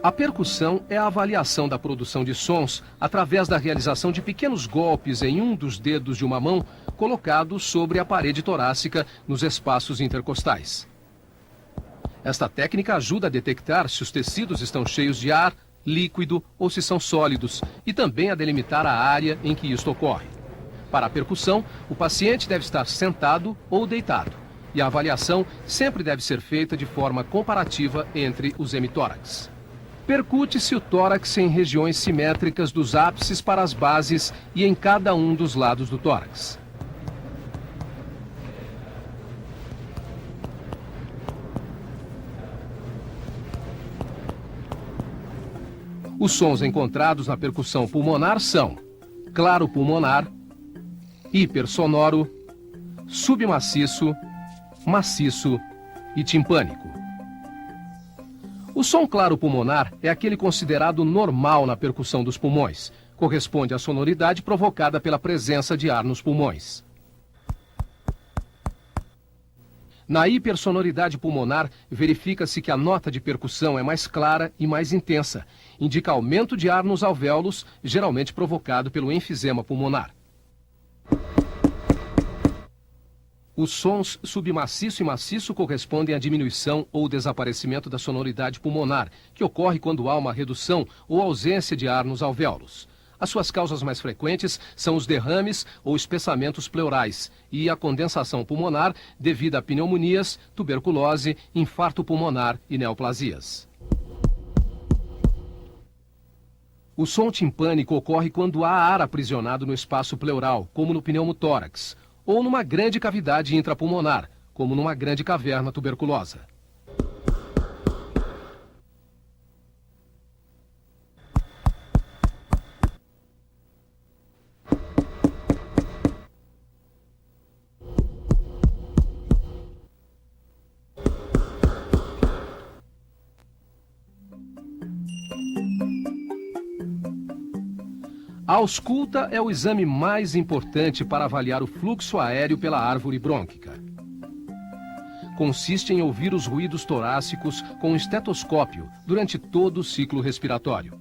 A percussão é a avaliação da produção de sons através da realização de pequenos golpes em um dos dedos de uma mão colocados sobre a parede torácica nos espaços intercostais. Esta técnica ajuda a detectar se os tecidos estão cheios de ar, líquido ou se são sólidos e também a delimitar a área em que isto ocorre. Para a percussão, o paciente deve estar sentado ou deitado e a avaliação sempre deve ser feita de forma comparativa entre os hemitórax. Percute-se o tórax em regiões simétricas dos ápices para as bases e em cada um dos lados do tórax. Os sons encontrados na percussão pulmonar são claro pulmonar, hipersonoro, submaciço, maciço e timpânico. O som claro pulmonar é aquele considerado normal na percussão dos pulmões. Corresponde à sonoridade provocada pela presença de ar nos pulmões. Na hipersonoridade pulmonar, verifica-se que a nota de percussão é mais clara e mais intensa. Indica aumento de ar nos alvéolos, geralmente provocado pelo enfisema pulmonar. Os sons submaciço e maciço correspondem à diminuição ou desaparecimento da sonoridade pulmonar, que ocorre quando há uma redução ou ausência de ar nos alvéolos. As suas causas mais frequentes são os derrames ou espessamentos pleurais e a condensação pulmonar devido a pneumonias, tuberculose, infarto pulmonar e neoplasias. O som timpânico ocorre quando há ar aprisionado no espaço pleural, como no pneumotórax, ou numa grande cavidade intrapulmonar, como numa grande caverna tuberculosa. A ausculta é o exame mais importante para avaliar o fluxo aéreo pela árvore brônquica. Consiste em ouvir os ruídos torácicos com um estetoscópio durante todo o ciclo respiratório.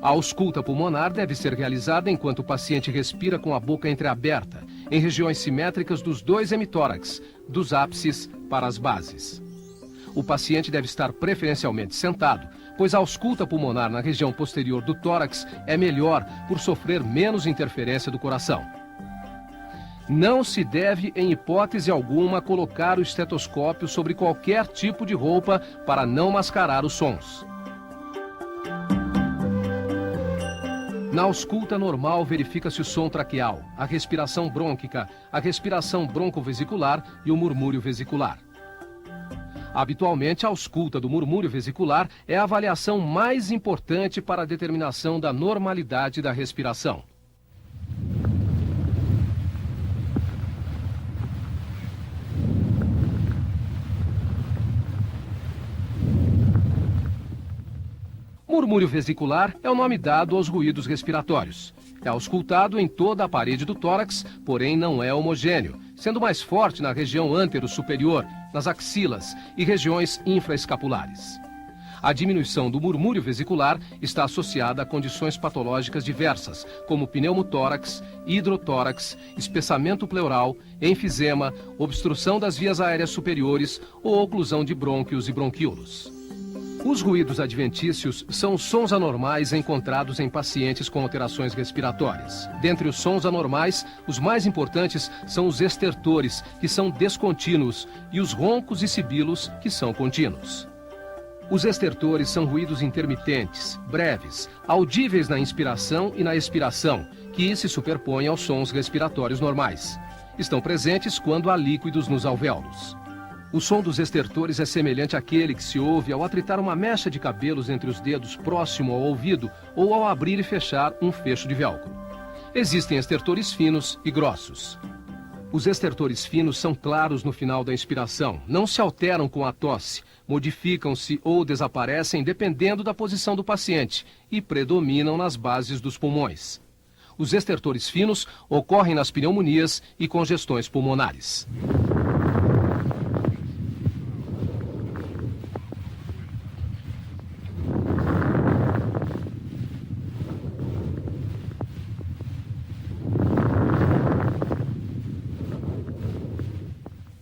A ausculta pulmonar deve ser realizada enquanto o paciente respira com a boca entreaberta, em regiões simétricas dos dois hemitórax, dos ápices para as bases. O paciente deve estar preferencialmente sentado, pois a ausculta pulmonar na região posterior do tórax é melhor por sofrer menos interferência do coração. Não se deve, em hipótese alguma, colocar o estetoscópio sobre qualquer tipo de roupa para não mascarar os sons. Na ausculta normal, verifica-se o som traqueal, a respiração brônquica, a respiração broncovesicular e o murmúrio vesicular. Habitualmente, a ausculta do murmúrio vesicular é a avaliação mais importante para a determinação da normalidade da respiração. Murmúrio vesicular é o nome dado aos ruídos respiratórios. É auscultado em toda a parede do tórax, porém não é homogêneo, sendo mais forte na região antero-superior, nas axilas e regiões infraescapulares. A diminuição do murmúrio vesicular está associada a condições patológicas diversas, como pneumotórax, hidrotórax, espessamento pleural, enfisema, obstrução das vias aéreas superiores ou oclusão de brônquios e bronquíolos. Os ruídos adventícios são sons anormais encontrados em pacientes com alterações respiratórias. Dentre os sons anormais, os mais importantes são os estertores, que são descontínuos, e os roncos e sibilos, que são contínuos. Os estertores são ruídos intermitentes, breves, audíveis na inspiração e na expiração, que se superpõem aos sons respiratórios normais. Estão presentes quando há líquidos nos alvéolos. O som dos estertores é semelhante àquele que se ouve ao atritar uma mecha de cabelos entre os dedos próximo ao ouvido ou ao abrir e fechar um fecho de velcro. Existem estertores finos e grossos. Os estertores finos são claros no final da inspiração, não se alteram com a tosse, modificam-se ou desaparecem dependendo da posição do paciente e predominam nas bases dos pulmões. Os estertores finos ocorrem nas pneumonias e congestões pulmonares.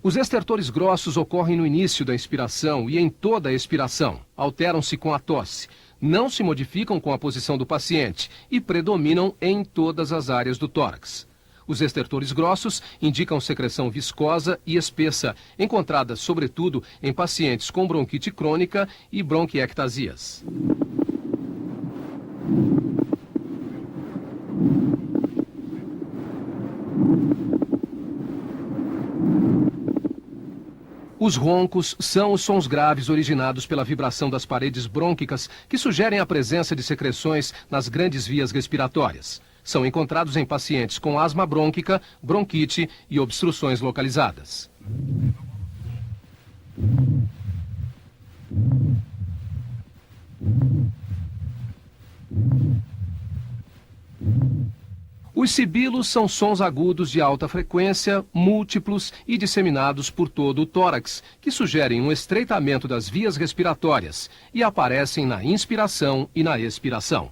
Os estertores grossos ocorrem no início da inspiração e em toda a expiração. Alteram-se com a tosse, não se modificam com a posição do paciente e predominam em todas as áreas do tórax. Os estertores grossos indicam secreção viscosa e espessa, encontrada sobretudo em pacientes com bronquite crônica e bronquiectasias. Os roncos são os sons graves originados pela vibração das paredes brônquicas que sugerem a presença de secreções nas grandes vias respiratórias. São encontrados em pacientes com asma brônquica, bronquite e obstruções localizadas. Os sibilos são sons agudos de alta frequência, múltiplos e disseminados por todo o tórax, que sugerem um estreitamento das vias respiratórias e aparecem na inspiração e na expiração.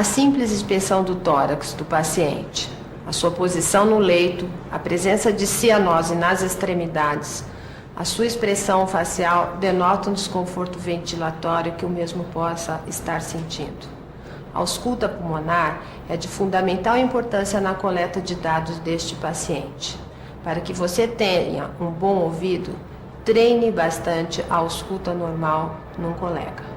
A simples inspeção do tórax do paciente, a sua posição no leito, a presença de cianose nas extremidades, a sua expressão facial denota um desconforto ventilatório que o mesmo possa estar sentindo. A ausculta pulmonar é de fundamental importância na coleta de dados deste paciente. Para que você tenha um bom ouvido, treine bastante a ausculta normal num colega.